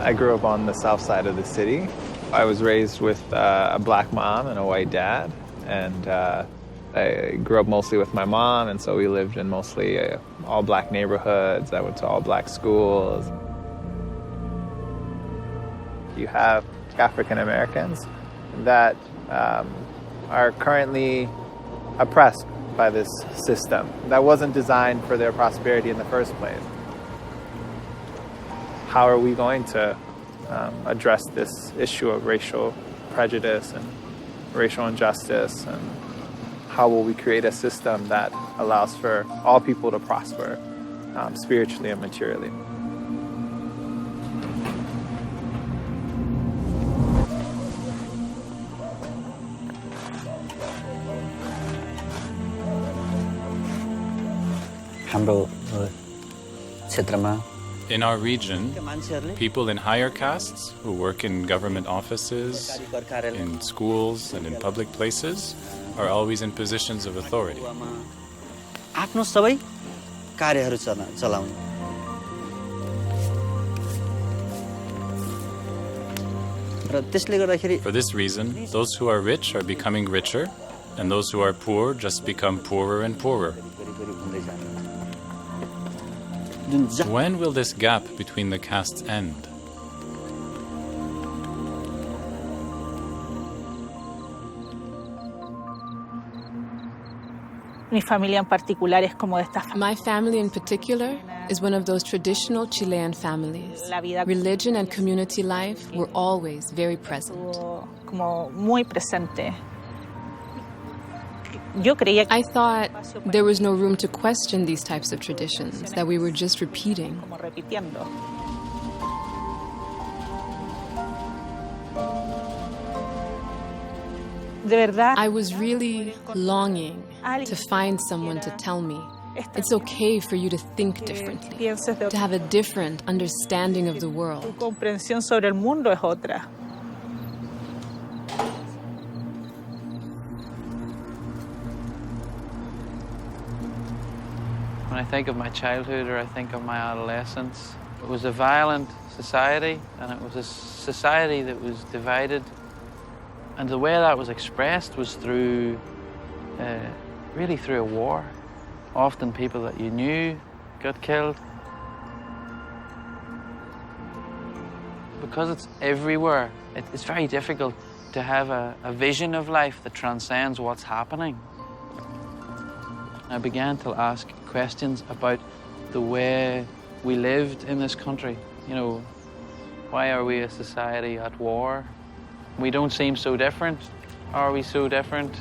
I grew up on the south side of the city. I was raised with a black mom and a white dad, and I grew up mostly with my mom, and so we lived in mostly all black neighborhoods. I went to all black schools. You have African Americans that are currently oppressed by this system that wasn't designed for their prosperity in the first place. How are we going to address this issue of racial prejudice and racial injustice, and how will we create a system that allows for all people to prosper spiritually and materially? In our region, people in higher castes who work in government offices, in schools, and in public places are always in positions of authority. For this reason, those who are rich are becoming richer, and those who are poor just become poorer and poorer. When will this gap between the castes end? My family in particular is one of those traditional Chilean families. Religion and community life were always very present. I thought there was no room to question these types of traditions, that we were just repeating. I was really longing to find someone to tell me it's okay for you to think differently, to have a different understanding of the world. When I think of my childhood or I think of my adolescence, it was a violent society, and it was a society that was divided. And the way that was expressed was through, really through a war. Often people that you knew got killed. Because it's everywhere, it's very difficult to have a vision of life that transcends what's happening. I began to ask questions about the way we lived in this country. You know, why are we a society at war? We don't seem so different. Are we so different?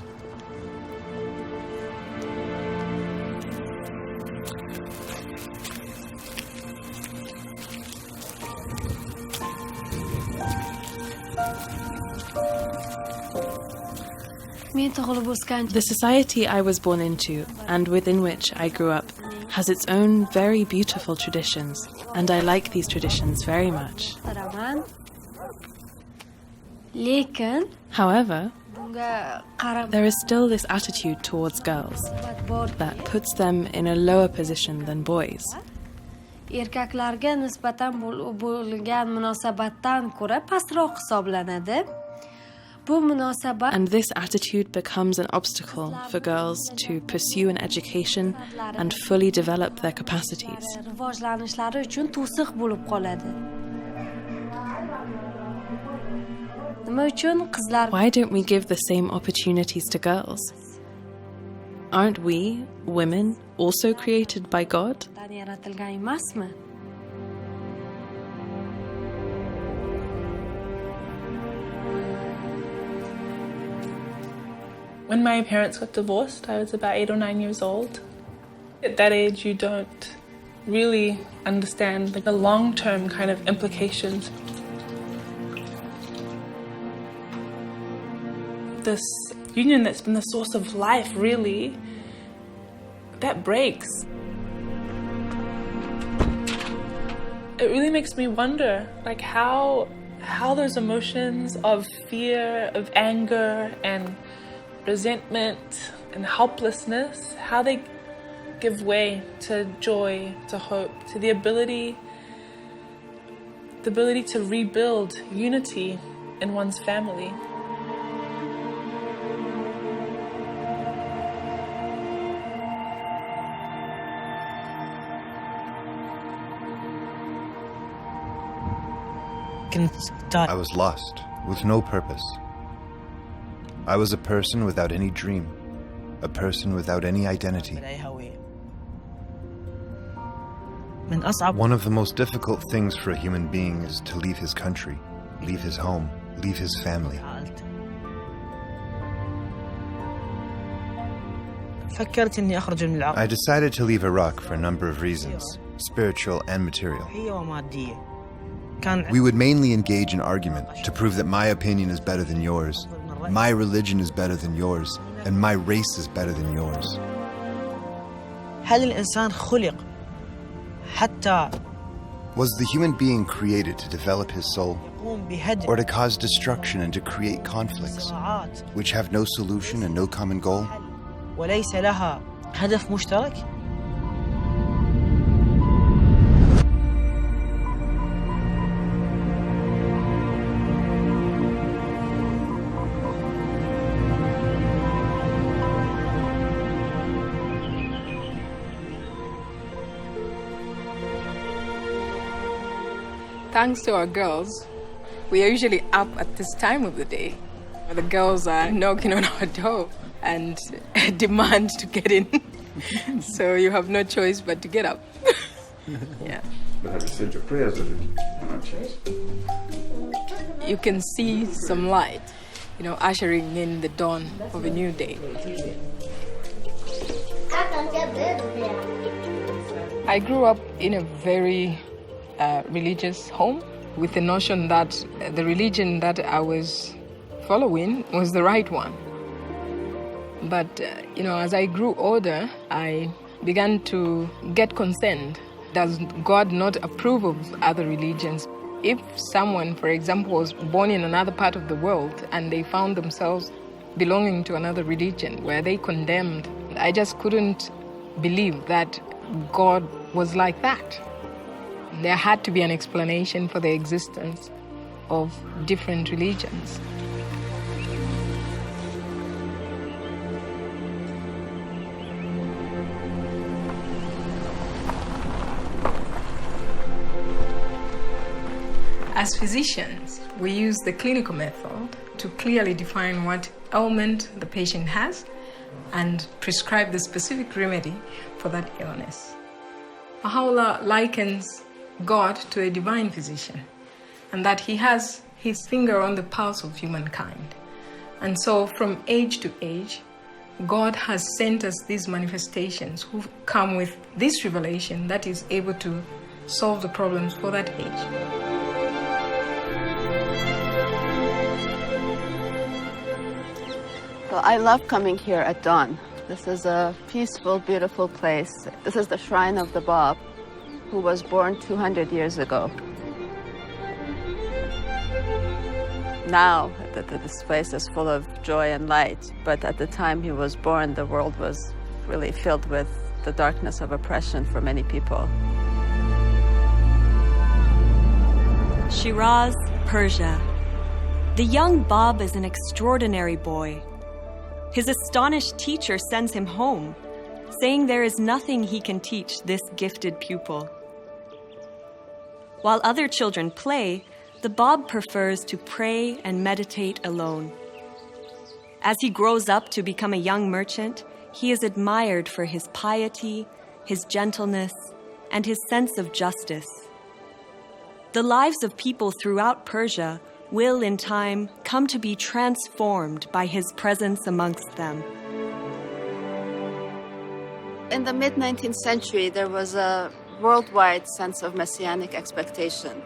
The society I was born into, and within which I grew up, has its own very beautiful traditions, and I like these traditions very much. However, there is still this attitude towards girls that puts them in a lower position than boys. Erkaklarga nisbatan bo'lgan munosabatdan ko'ra pastroq hisoblanadi. And this attitude becomes an obstacle for girls to pursue an education and fully develop their capacities. Rivojlanishlari uchun to'siq bo'lib qoladi. Nima uchun qizlar? Why don't we give the same opportunities to girls? Aren't we, women, also created by God? Yaratilgan emasmi? When my parents got divorced, I was about 8 or 9 years old. At that age, you don't really understand the long-term kind of implications. This union that's been the source of life, really, that breaks. It really makes me wonder, like, how those emotions of fear, of anger, and resentment and helplessness, how they give way to joy, to hope, to the ability the ability to rebuild unity in one's family. I was lost, with no purpose. I was a person without any dream, a person without any identity. One of the most difficult things for a human being is to leave his country, leave his home, leave his family. I decided to leave Iraq for a number of reasons, spiritual and material. We would mainly engage in argument to prove that my opinion is better than yours, my religion is better than yours, and my race is better than yours. Was the human being created to develop his soul, or to cause destruction and to create conflicts, which have no solution and no common goal? Thanks to our girls, we are usually up at this time of the day. The girls are knocking on our door and demand to get in. So you have no choice but to get up. Yeah. But have you said your prayers already? You can see some light, ushering in the dawn of a new day. I grew up in a very religious home with the notion that the religion that I was following was the right one. But, as I grew older, I began to get concerned. Does God not approve of other religions? If someone, for example, was born in another part of the world and they found themselves belonging to another religion, were they condemned? I just couldn't believe that God was like that. There had to be an explanation for the existence of different religions. As physicians, we use the clinical method to clearly define what ailment the patient has and prescribe the specific remedy for that illness. Baha'u'llah likens God to a divine physician, and that he has his finger on the pulse of humankind. And so from age to age, God has sent us these manifestations who come with this revelation that is able to solve the problems for that age. So I love coming here at dawn. This is a peaceful, beautiful place. This is the shrine of the Bab, who was born 200 years ago. Now, this place is full of joy and light, but at the time he was born, the world was really filled with the darkness of oppression for many people. Shiraz, Persia. The young Bab is an extraordinary boy. His astonished teacher sends him home, saying there is nothing he can teach this gifted pupil. While other children play, the Bab prefers to pray and meditate alone. As he grows up to become a young merchant, he is admired for his piety, his gentleness, and his sense of justice. The lives of people throughout Persia will, in time, come to be transformed by his presence amongst them. In the mid-19th century, there was a worldwide sense of messianic expectation.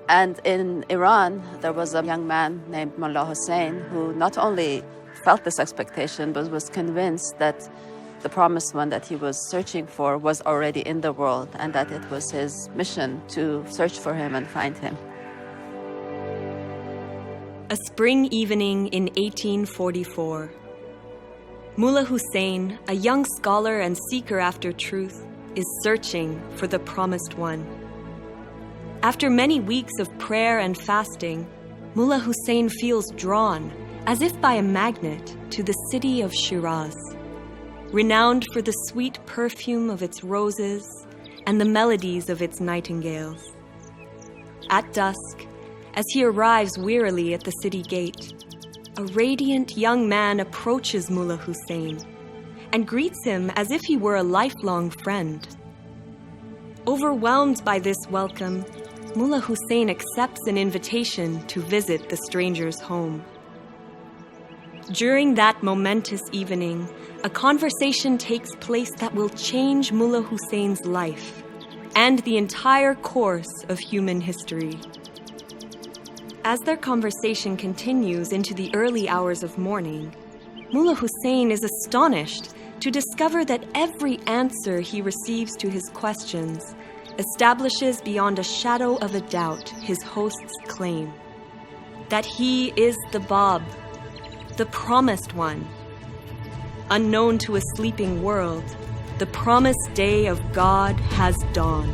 And in Iran, there was a young man named Mullah Hussein who not only felt this expectation, but was convinced that the promised one that he was searching for was already in the world, and that it was his mission to search for him and find him. A spring evening in 1844. Mullah Hussein, a young scholar and seeker after truth, is searching for the promised one. After many weeks of prayer and fasting, Mullah Hussein feels drawn, as if by a magnet, to the city of Shiraz, renowned for the sweet perfume of its roses and the melodies of its nightingales. At dusk, as he arrives wearily at the city gate, a radiant young man approaches Mullah Hussein and greets him as if he were a lifelong friend. Overwhelmed by this welcome, Mullah Hussein accepts an invitation to visit the stranger's home. During that momentous evening, a conversation takes place that will change Mullah Hussein's life and the entire course of human history. As their conversation continues into the early hours of morning, Mullah Hussein is astonished to discover that every answer he receives to his questions establishes beyond a shadow of a doubt his host's claim that he is the Bab, the promised one. Unknown to a sleeping world, the promised day of God has dawned.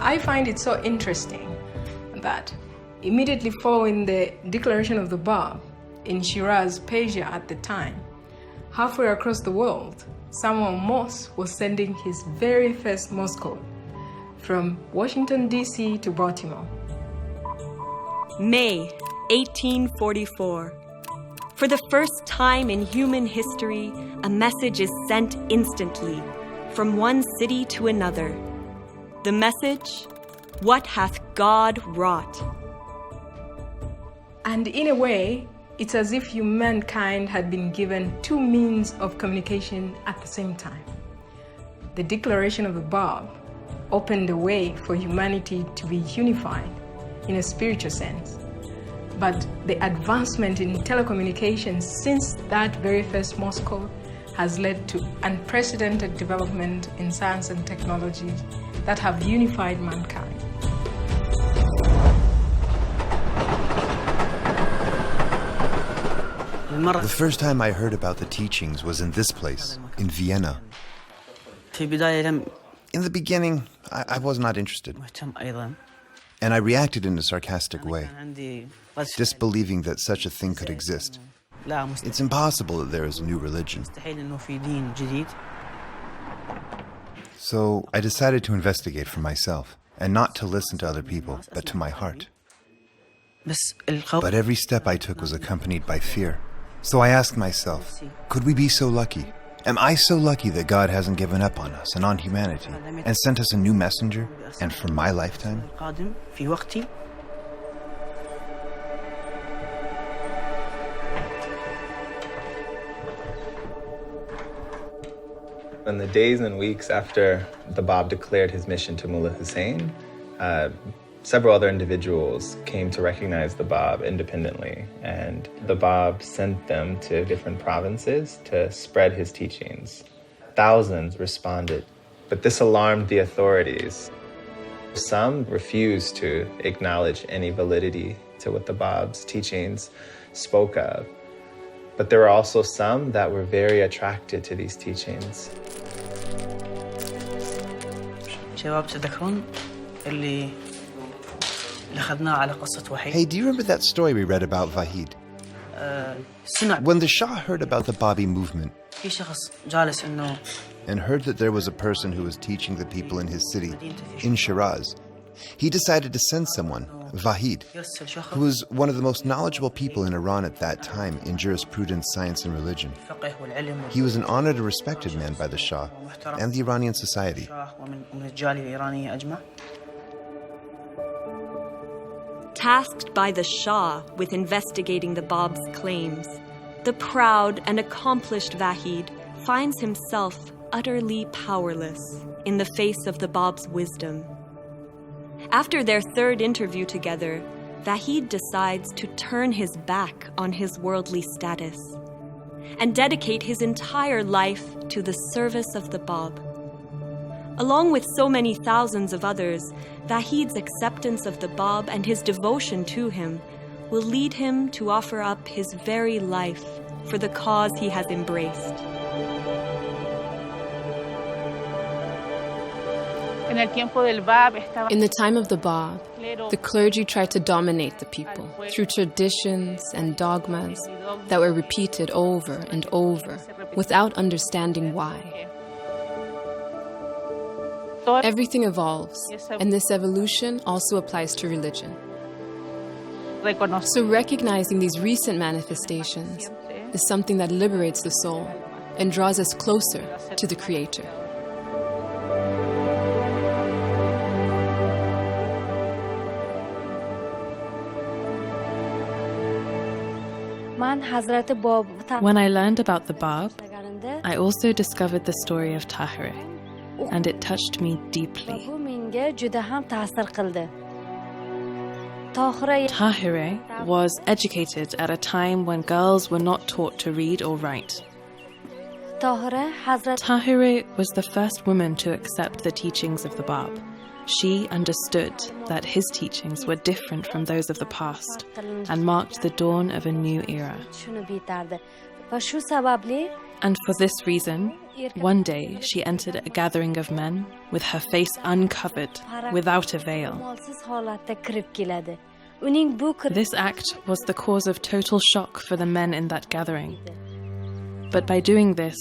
I find it so interesting that immediately following the declaration of the Bab in Shiraz, Persia at the time, halfway across the world, Samuel Morse was sending his very first Morse code from Washington, D.C. to Baltimore. May 1844. For the first time in human history, a message is sent instantly from one city to another. The message, "What hath God wrought?" And in a way, it's as if humankind had been given two means of communication at the same time. The declaration of the Bab opened the way for humanity to be unified in a spiritual sense. But the advancement in telecommunications since that very first Morse code has led to unprecedented development in science and technology that have unified mankind. The first time I heard about the teachings was in this place, in Vienna. In the beginning, I was not interested. And I reacted in a sarcastic way, disbelieving that such a thing could exist. It's impossible that there is a new religion. So I decided to investigate for myself, and not to listen to other people, but to my heart. But every step I took was accompanied by fear. So I asked myself, could we be so lucky? Am I so lucky that God hasn't given up on us and on humanity and sent us a new messenger, and for my lifetime? In the days and weeks after the Bab declared his mission to Mullah Hussein, several other individuals came to recognize the Bab independently, and the Bab sent them to different provinces to spread his teachings. Thousands responded, but this alarmed the authorities. Some refused to acknowledge any validity to what the Bab's teachings spoke of, but there were also some that were very attracted to these teachings. Hey, do you remember that story we read about Vahid? When the Shah heard about the Babi movement and heard that there was a person who was teaching the people in his city, in Shiraz, he decided to send someone, Vahid, who was one of the most knowledgeable people in Iran at that time in jurisprudence, science, and religion. He was an honored and respected man by the Shah and the Iranian society. Tasked by the Shah with investigating the Bab's claims, the proud and accomplished Vahid finds himself utterly powerless in the face of the Bab's wisdom. After their third interview together, Vahid decides to turn his back on his worldly status and dedicate his entire life to the service of the Bab. Along with so many thousands of others, Vahid's acceptance of the Bab and his devotion to him will lead him to offer up his very life for the cause he has embraced. In the time of the Bab, the clergy tried to dominate the people through traditions and dogmas that were repeated over and over without understanding why. Everything evolves, and this evolution also applies to religion. So recognizing these recent manifestations is something that liberates the soul and draws us closer to the Creator. When I learned about the Bab, I also discovered the story of Tahireh, and it touched me deeply. Tahireh was educated at a time when girls were not taught to read or write. Tahireh was the first woman to accept the teachings of the Bab. She understood that his teachings were different from those of the past and marked the dawn of a new era. And for this reason, one day she entered a gathering of men with her face uncovered, without a veil. This act was the cause of total shock for the men in that gathering. But by doing this,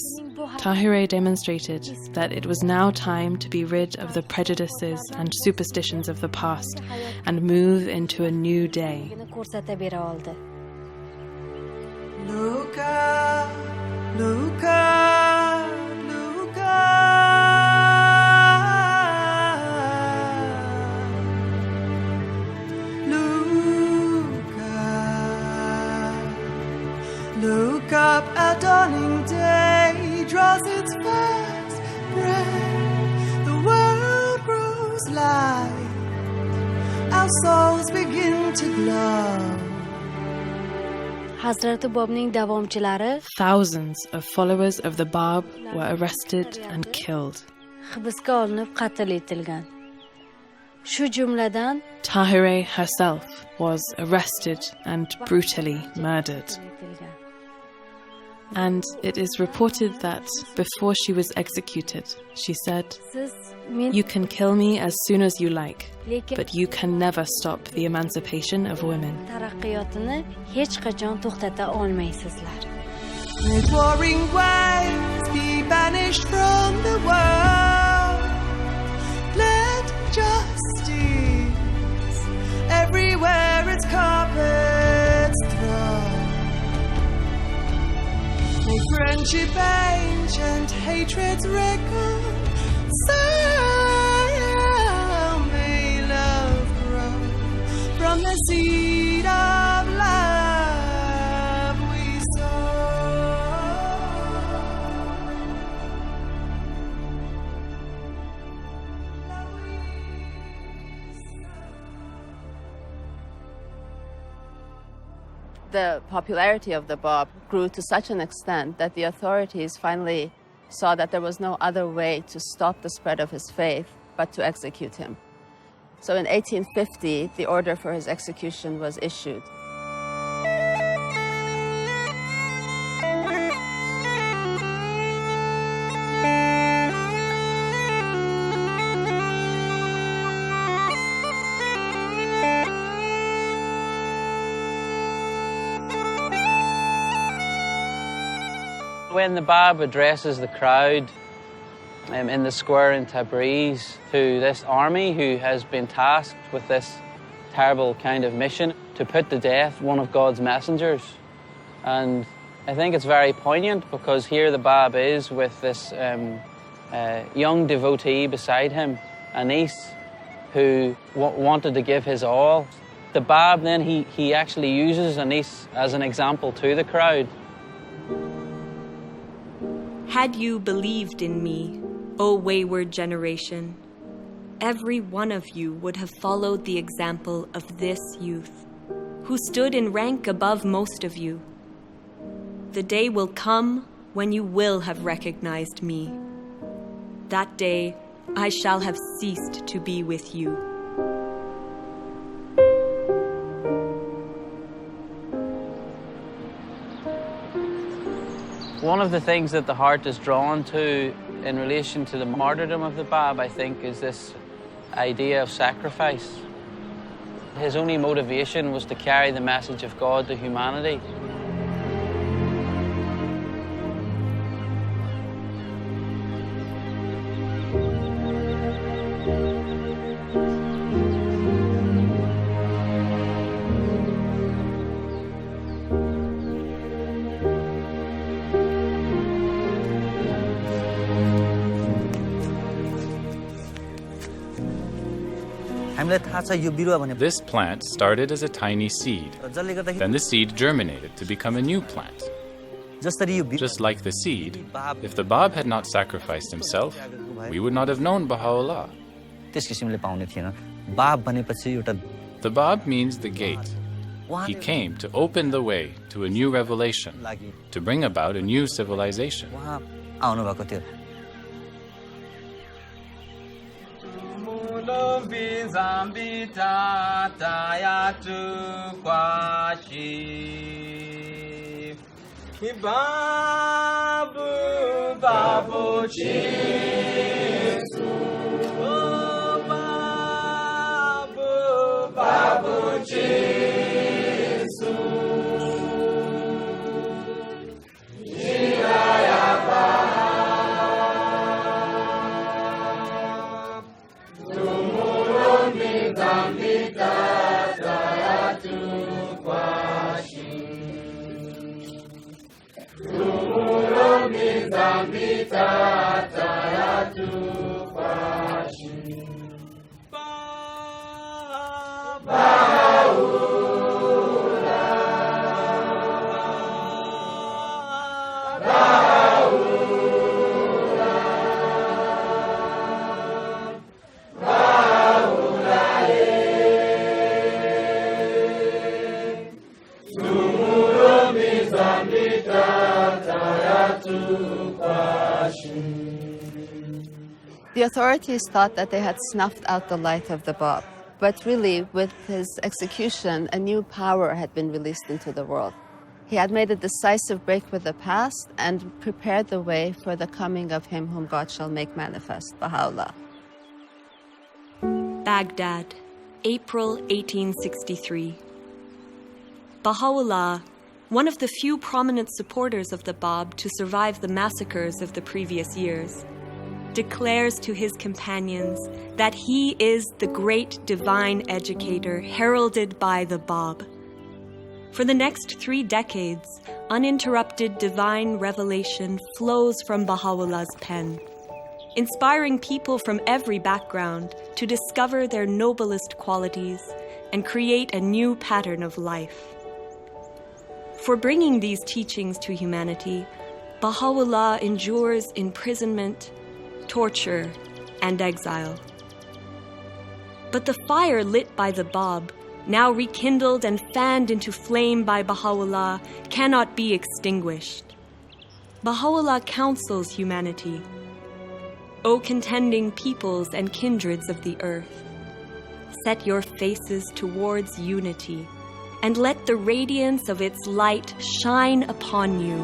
Tahireh demonstrated that it was now time to be rid of the prejudices and superstitions of the past and move into a new day. Look up, look up, look up, look up, a dawning day draws its first breath, the world grows light, our souls begin to glow. Thousands of followers of the Bab were arrested and killed. Tahireh herself was arrested and brutally murdered. And it is reported that before she was executed, she said, "You can kill me as soon as you like, but you can never stop the emancipation of women." May warring waves be banished from the world. Let justice everywhere its carpets throw. May friendship ancient, hatreds reconcile. May love grow from the seed of love we sow. The popularity of the Bab grew to such an extent that the authorities finally saw that there was no other way to stop the spread of his faith but to execute him. So in 1850, the order for his execution was issued. When the Bab addresses the crowd in the square in Tabriz to this army who has been tasked with this terrible kind of mission to put to death one of God's messengers. And I think it's very poignant because here the Bab is with this young devotee beside him, Anis, who wanted to give his all. The Bab then, he actually uses Anis as an example to the crowd. Had you believed in me, O wayward generation, every one of you would have followed the example of this youth, who stood in rank above most of you. The day will come when you will have recognized me. That day, I shall have ceased to be with you. One of the things that the heart is drawn to in relation to the martyrdom of the Bab, I think, is this idea of sacrifice. His only motivation was to carry the message of God to humanity. This plant started as a tiny seed. Then the seed germinated to become a new plant. Just like the seed, if the Bab had not sacrificed himself, we would not have known Baha'u'llah. The Bab means the gate. He came to open the way to a new revelation, to bring about a new civilization. The authorities thought that they had snuffed out the light of the Bab, but really, with his execution, a new power had been released into the world. He had made a decisive break with the past and prepared the way for the coming of him whom God shall make manifest, Baha'u'llah. Baghdad, April 1863. Baha'u'llah, one of the few prominent supporters of the Bab to survive the massacres of the previous years, declares to his companions that he is the great divine educator heralded by the Bab. For the next 3 decades, uninterrupted divine revelation flows from Baha'u'llah's pen, inspiring people from every background to discover their noblest qualities and create a new pattern of life. For bringing these teachings to humanity, Baha'u'llah endures imprisonment, torture, and exile. But the fire lit by the Bab, now rekindled and fanned into flame by Baha'u'llah, cannot be extinguished. Baha'u'llah counsels humanity. O contending peoples and kindreds of the earth, set your faces towards unity, and let the radiance of its light shine upon you.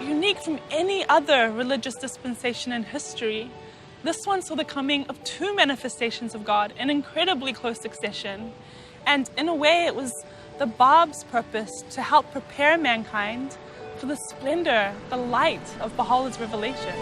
Unique from any other religious dispensation in history, this one saw the coming of 2 manifestations of God in incredibly close succession. And in a way, it was the Bab's purpose to help prepare mankind for the splendor, the light of Baha'u'llah's revelation.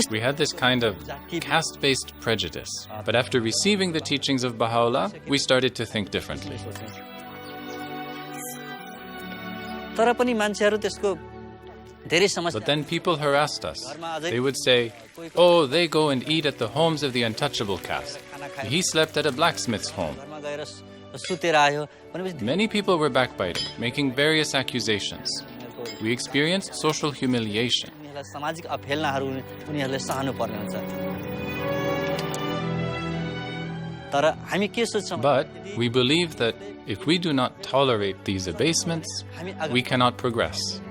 We had this kind of caste-based prejudice, but after receiving the teachings of Baha'u'llah, we started to think differently. But then people harassed us. They would say, oh, they go and eat at the homes of the untouchable caste. He slept at a blacksmith's home. Many people were backbiting, making various accusations. We experienced social humiliation. But we believe that if we do not tolerate these abasements, we cannot progress.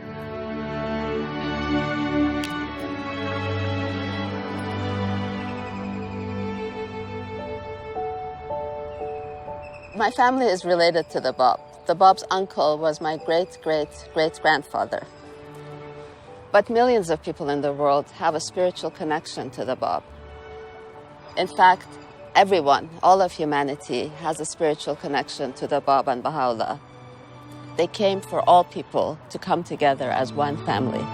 My family is related to the Bab. The Bab's uncle was my great-great-great-grandfather. But millions of people in the world have a spiritual connection to the Bab. In fact, everyone, all of humanity, has a spiritual connection to the Bab and Baha'u'llah. They came for all people to come together as one family.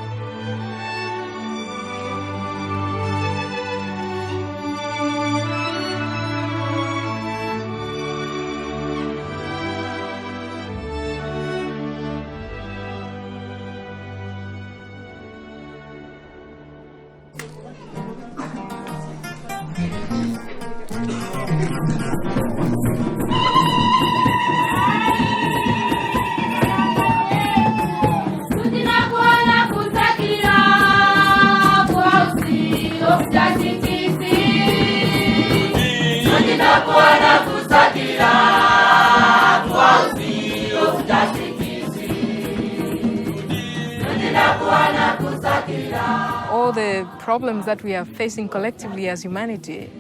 All the problems that we are facing collectively as humanity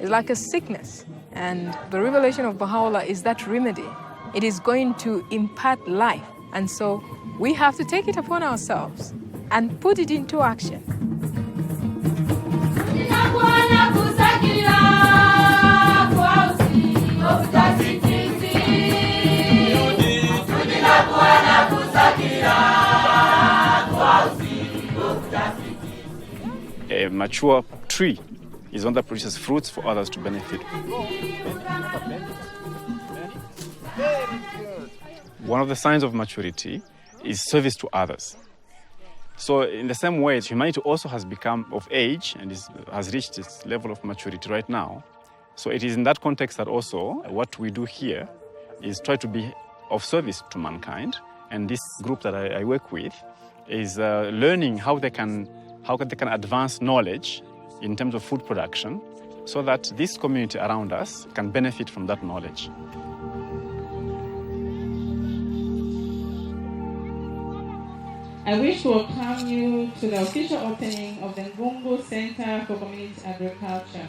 is like a sickness. And the revelation of Baha'u'llah is that remedy. It is going to impart life. And so we have to take it upon ourselves and put it into action. A mature tree is one that produces fruits for others to benefit. One of the signs of maturity is service to others. So in the same way, humanity also has become of age and has reached its level of maturity right now. So it is in that context that also what we do here is try to be of service to mankind. And this group that I work with is learning how they can advance knowledge in terms of food production so that this community around us can benefit from that knowledge. I wish to welcome you to the official opening of the Ngungu Center for Community Agriculture,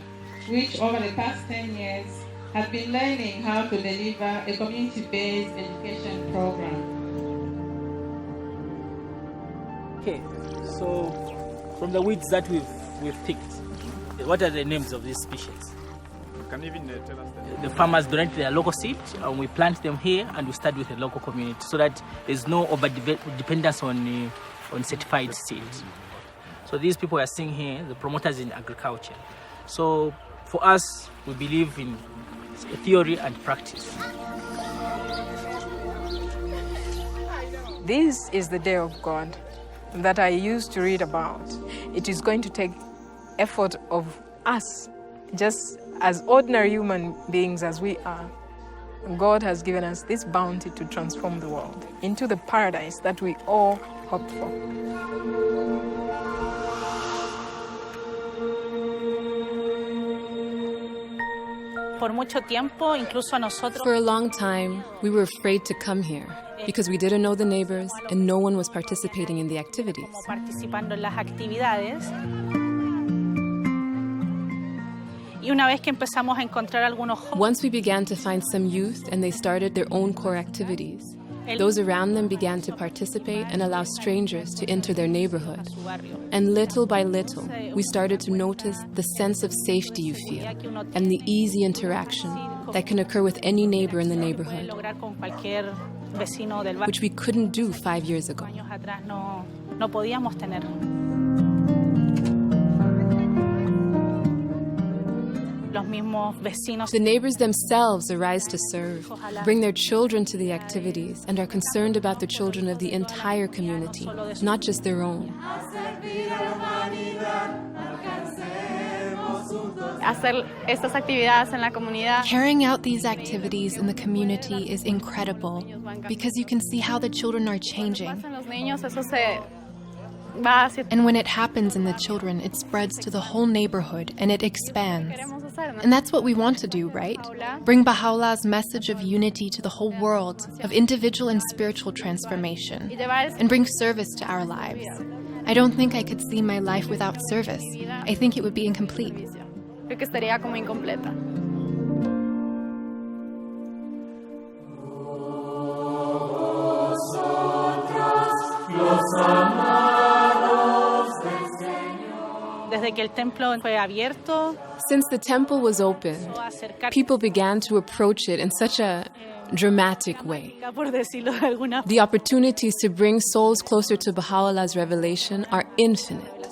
which over the past 10 years has been learning how to deliver a community-based education program. Okay, so from the weeds that we've picked, what are the names of these species? Can you even tell us the farmers donate their local seed and we plant them here and we start with the local community so that there's no over-dependence on certified seeds. So these people are seeing here, the promoters in agriculture. So for us, we believe in theory and practice. This is the day of God that I used to read about. It is going to take effort of us, just as ordinary human beings as we are. God has given us this bounty to transform the world into the paradise that we all hope for. For a long time, we were afraid to come here because we didn't know the neighbors and no one was participating in the activities. Once we began to find some youth and they started their own core activities, those around them began to participate and allow strangers to enter their neighborhood. And little by little, we started to notice the sense of safety you feel and the easy interaction that can occur with any neighbor in the neighborhood, which we couldn't do 5 years ago. The neighbors themselves arise to serve, bring their children to the activities, and are concerned about the children of the entire community, not just their own. Carrying out these activities in the community is incredible because you can see how the children are changing. And when it happens in the children, it spreads to the whole neighborhood and it expands. And that's what we want to do, right? Bring Baha'u'llah's message of unity to the whole world, of individual and spiritual transformation, and bring service to our lives. I don't think I could see my life without service. I think it would be incomplete. Creo que estaría como incompleta. Desde que el templo fue abierto, since the temple was opened, people began to approach it in such a dramatic way. The opportunities to bring souls closer to Baha'u'llah's revelation are infinite.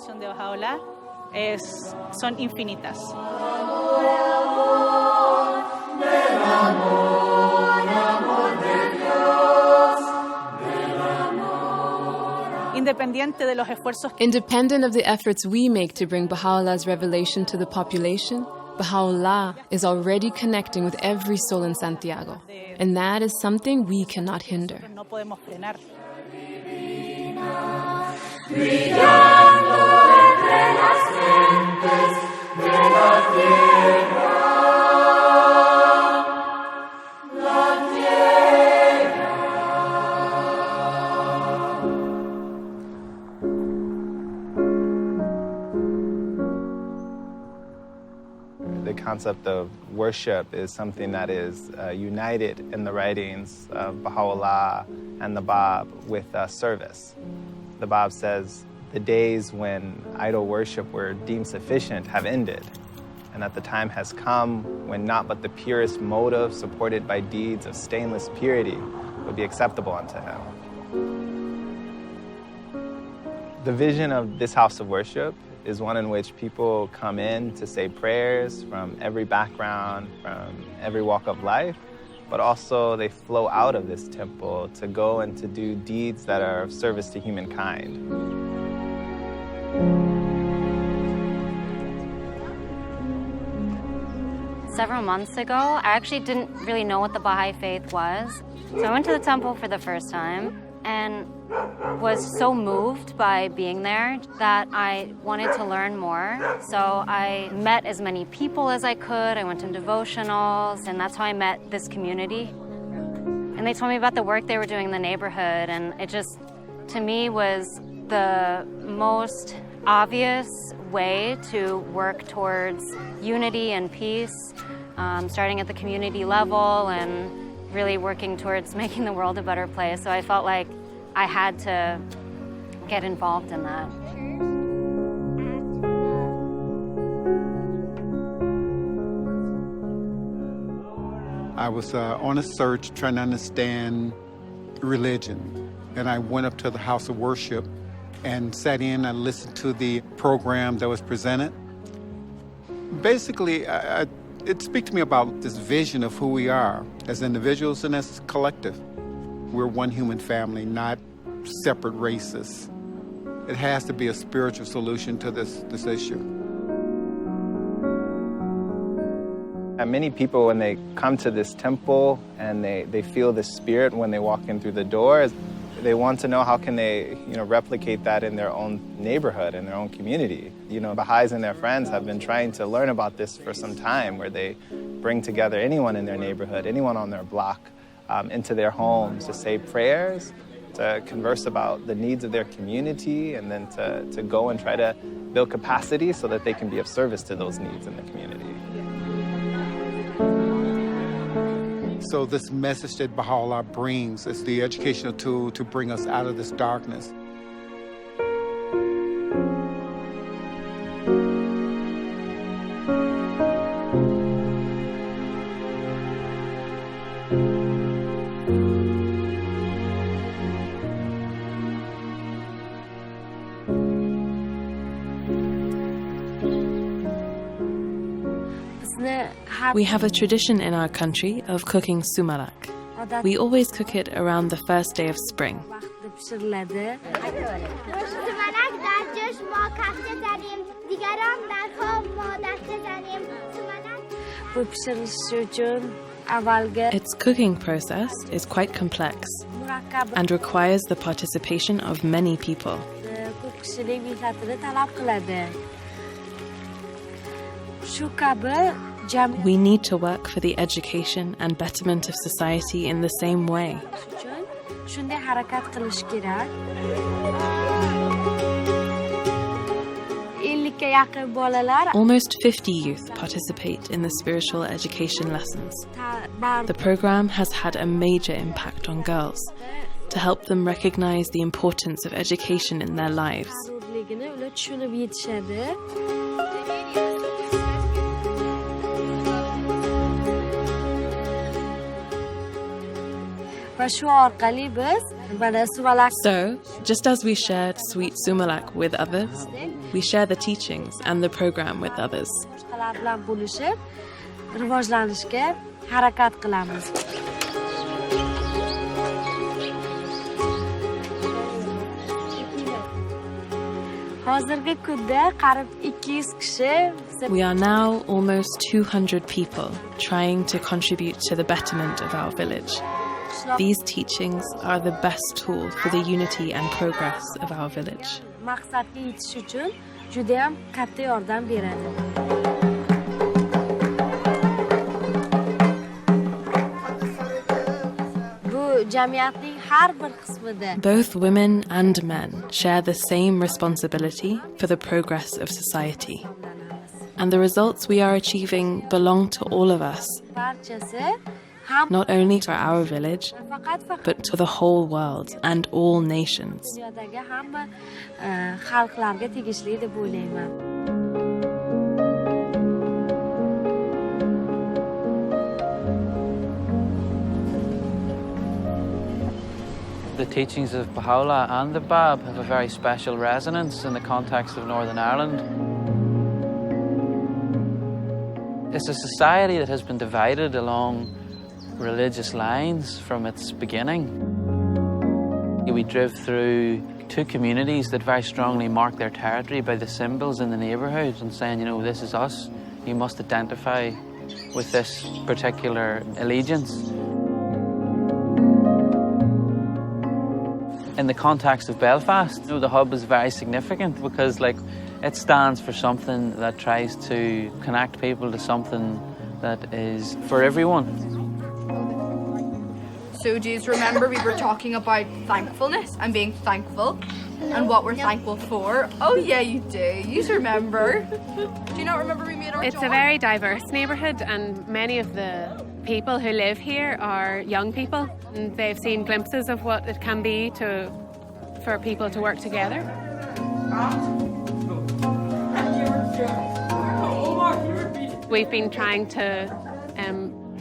Son infinitas. Independent of the efforts we make to bring Baha'u'llah's revelation to the population, Baha'u'llah is already connecting with every soul in Santiago, and that is something we cannot hinder. The concept of worship is something that is united in the writings of Baha'u'llah and the Bab with service. The Bab says the days when idol worship were deemed sufficient have ended, and that the time has come when not but the purest motive supported by deeds of stainless purity would be acceptable unto him. The vision of this house of worship is one in which people come in to say prayers from every background, from every walk of life, but also they flow out of this temple to go and to do deeds that are of service to humankind. Several months ago, I actually didn't really know what the Baha'i faith was. So I went to the temple for the first time and was so moved by being there that I wanted to learn more. So I met as many people as I could. I went to devotionals, and that's how I met this community. And they told me about the work they were doing in the neighborhood, and it just, to me, was the most obvious way to work towards unity and peace, starting at the community level and really working towards making the world a better place. So I felt like I had to get involved in that. I was on a search trying to understand religion, and I went up to the house of worship and sat in and listened to the program that was presented. Basically, it speaks to me about this vision of who we are as individuals and as a collective. We're one human family, not separate races. It has to be a spiritual solution to this issue. And many people, when they come to this temple and they feel the spirit when they walk in through the doors, they want to know how can they, replicate that in their own neighborhood, in their own community. Baha'is and their friends have been trying to learn about this for some time, where they bring together anyone in their neighborhood, anyone on their block, into their homes to say prayers, to converse about the needs of their community, and then to go and try to build capacity so that they can be of service to those needs in the community. So this message that Baha'u'llah brings is the educational tool to bring us out of this darkness. We have a tradition in our country of cooking sumarak. We always cook it around the first day of spring. Its cooking process is quite complex and requires the participation of many people. kishilik mehnatini talab qiladi. Shu kabi We need to work for the education and betterment of society in the same way. shunday harakat qilish kerak. 50 ga yaqin bolalar Almost 50 youth participate in the spiritual education lessons. The program has had a major impact on girls to help them recognize the importance of education in their lives. zarurligini ular tushunib yetishadi. Va shu orqali biz mana sumalak So, just as we shared sweet sumalak with others, we share the teachings and the program with others. boshqalar bilan bo'lishib rivojlanishga harakat qilamiz. Hozirgi kunda qarib 200 kishi We are now almost 200 people trying to contribute to the betterment of our village. These teachings are the best tool for the unity and progress of our village. maqsadga yetish uchun juda ham katta yordam beradi. Bu jamiyatning har bir qismida Both women and men share the same responsibility for the progress of society. And the results we are achieving belong to all of us, barchasi ham not only to our village, but to the whole world and all nations. dunyodagi hamma xalqlarga tegishli deb o'ylayman. The teachings of Baha'u'llah and the Bab have a very special resonance in the context of Northern Ireland. It's a society that has been divided along religious lines from its beginning. We drove through two communities that very strongly mark their territory by the symbols in the neighbourhood and saying, you know, this is us, you must identify with this particular allegiance. In the context of Belfast, you know, the hub is very significant because, like, it stands for something that tries to connect people to something that is for everyone. So do you remember we were talking about thankfulness and being thankful and what we're thankful for? Oh yeah, you do. You remember. Do you not remember we made our It's a very diverse neighbourhood and many of the people who live here are young people and they've seen glimpses of what it can be for people to work together. We've been trying to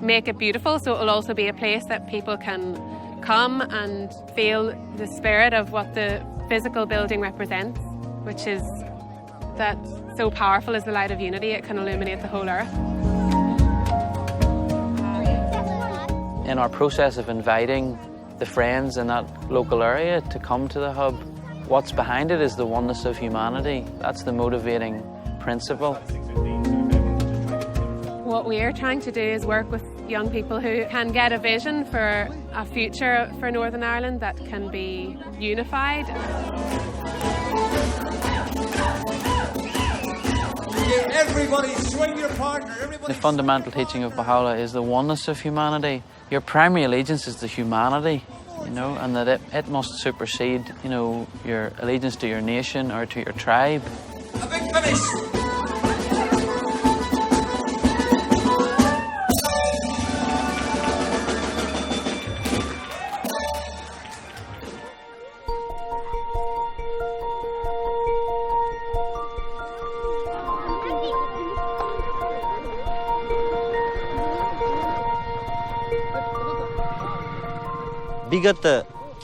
make it beautiful so it will also be a place that people can come and feel the spirit of what the physical building represents, which is that so powerful is the light of unity, it can illuminate the whole earth. In our process of inviting the friends in that local area to come to the hub, what's behind it is the oneness of humanity. That's the motivating principle. What we're trying to do is work with young people who can get a vision for a future for Northern Ireland that can be unified. Everybody swing your partner. Everybody. The fundamental teaching of Baha'u'llah is the oneness of humanity. Your primary allegiance is to humanity, you know, and that it must supersede, you know, your allegiance to your nation or to your tribe. A big finish.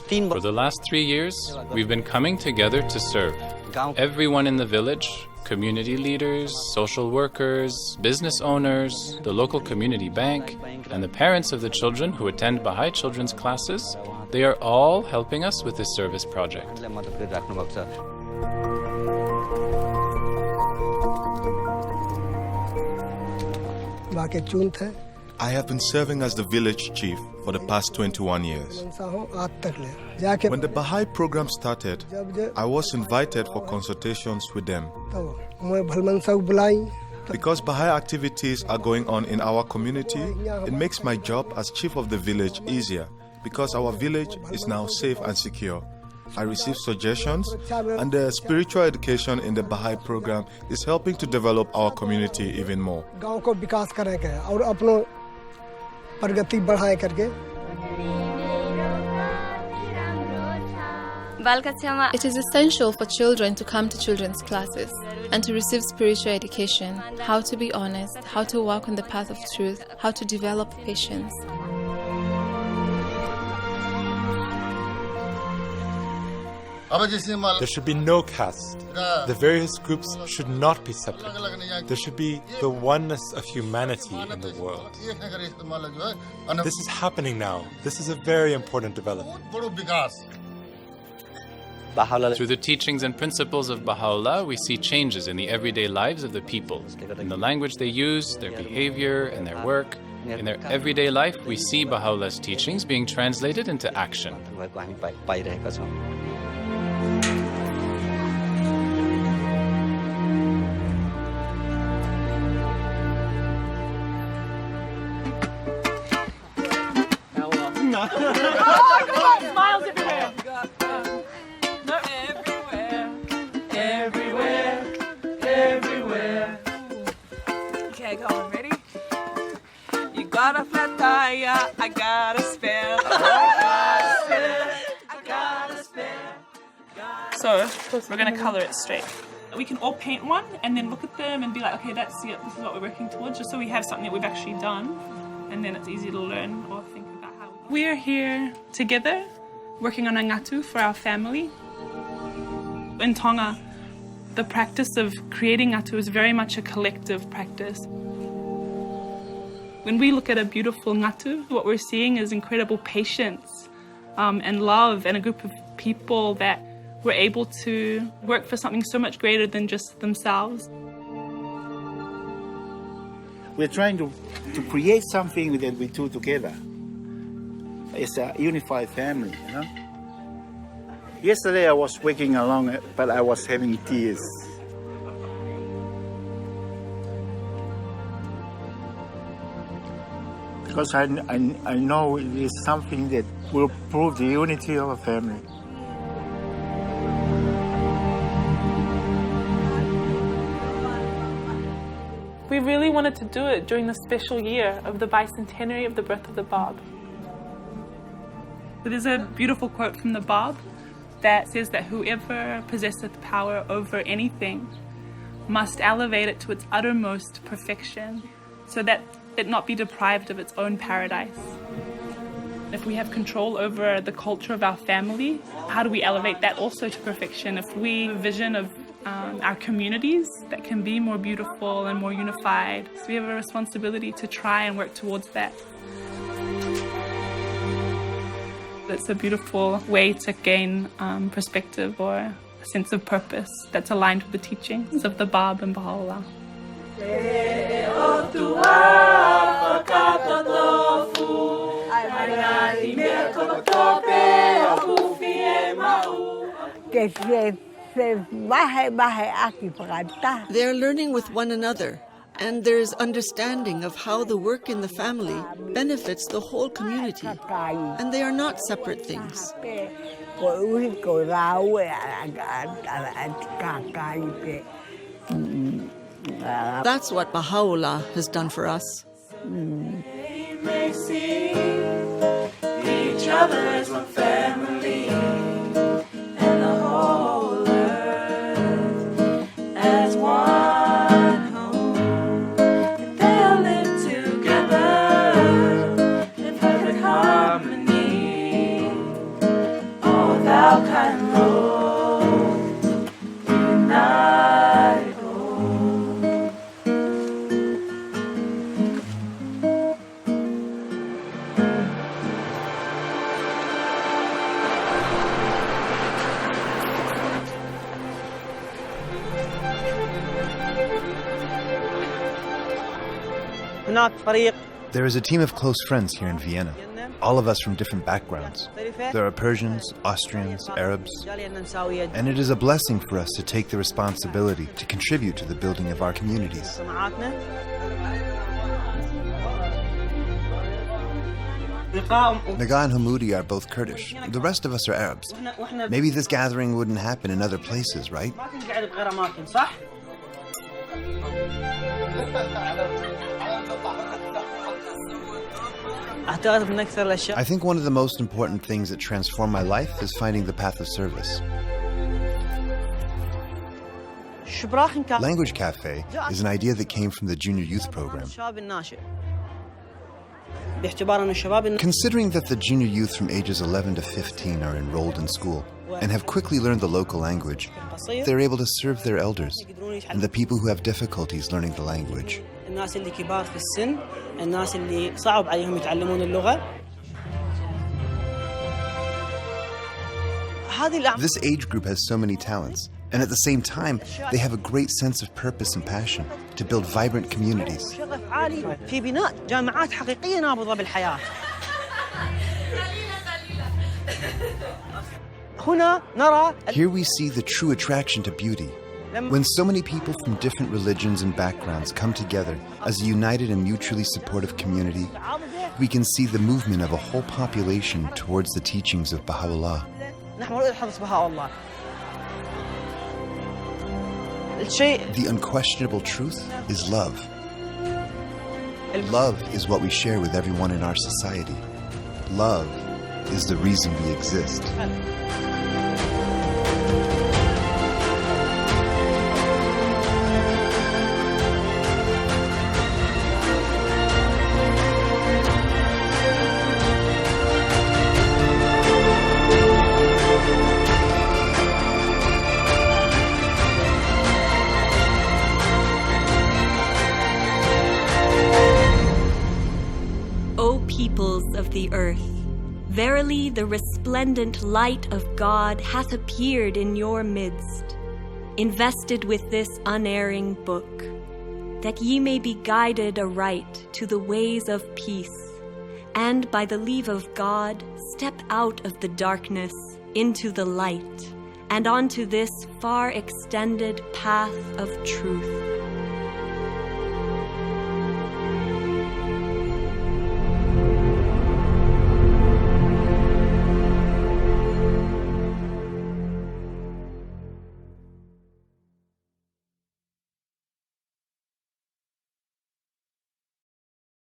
For the last 3 years, we've been coming together to serve. Everyone in the village, community leaders, social workers, business owners, the local community bank, and the parents of the children who attend Baha'i children's classes, they are all helping us with this service project. I have been serving as the village chief for the past 21 years. When the Baha'i program started, I was invited for consultations with them. Because Baha'i activities are going on in our community, it makes my job as chief of the village easier because our village is now safe and secure. I receive suggestions, and the spiritual education in the Baha'i program is helping to develop our community even more. It is essential for children to come to children's classes and to receive spiritual education, how to be honest, how to walk on the path of truth, how to develop patience. There should be no caste. The various groups should not be separate. There should be the oneness of humanity in the world. This is happening now. This is a very important development. Through the teachings and principles of Baha'u'llah, we see changes in the everyday lives of the people, in the language they use, their behavior, and their work. In their everyday life, we see Baha'u'llah's teachings being translated into action. Smiles everywhere. Everywhere. Okay, go on. Ready? You got a flat tire, I got a spare. So we're gonna color it straight. We can all paint one and then look at them and be like, okay, that's it. This is what we're working towards, just so we have something that we've actually done, and then it's easy to learn or think about how. We're here together, working on a ngatu for our family. In Tonga, the practice of creating ngatu is very much a collective practice. When we look at a beautiful ngatu, what we're seeing is incredible patience and love, and a group of people that were able to work for something so much greater than just themselves. We're trying to create something that we do together. It's a unified family, you know? Yesterday I was waking along, but I was having tears. Because I know it is something that will prove the unity of a family. We really wanted to do it during the special year of the bicentenary of the birth of the Bab. There's a beautiful quote from the Bab that says that whoever possesseth power over anything must elevate it to its uttermost perfection, so that it not be deprived of its own paradise. If we have control over the culture of our family, how do we elevate that also to perfection? If we have a vision of our communities that can be more beautiful and more unified, so we have a responsibility to try and work towards that. It's a beautiful way to gain perspective or a sense of purpose that's aligned with the teachings of the Bab and Baha'u'llah. They're learning with one another, and there's understanding of how the work in the family benefits the whole community, and they are not separate things. That's what Baha'u'llah has done for us. They may see each other as one family, and the whole earth as one home. And they'll live together in perfect harmony. Oh, thou kind Lord, unite. هناك فريق There is a team of close friends here in Vienna, all of us from different backgrounds. There are Persians, Austrians, Arabs, and it is a blessing for us to take the responsibility to contribute to the building of our communities. Naga and Hamoudi are both Kurdish. The rest of us are Arabs. Maybe this gathering wouldn't happen in other places, right? I think one of the most important things that transformed my life is finding the path of service. Language Cafe is an idea that came from the junior youth program. Considering that the junior youth from ages 11 to 15 are enrolled in school and have quickly learned the local language, they're able to serve their elders and the people who have difficulties learning the language. This age group has so many talents, and at the same time, they have a great sense of purpose and passion to build vibrant communities. Here we see the true attraction to beauty. When so many people from different religions and backgrounds come together as a united and mutually supportive community, we can see the movement of a whole population towards the teachings of Baha'u'llah. The unquestionable truth is love. Love is what we share with everyone in our society. Love is the reason we exist. Peoples of the earth, verily the resplendent light of God hath appeared in your midst, invested with this unerring book, that ye may be guided aright to the ways of peace, and by the leave of God step out of the darkness into the light, and onto this far extended path of truth.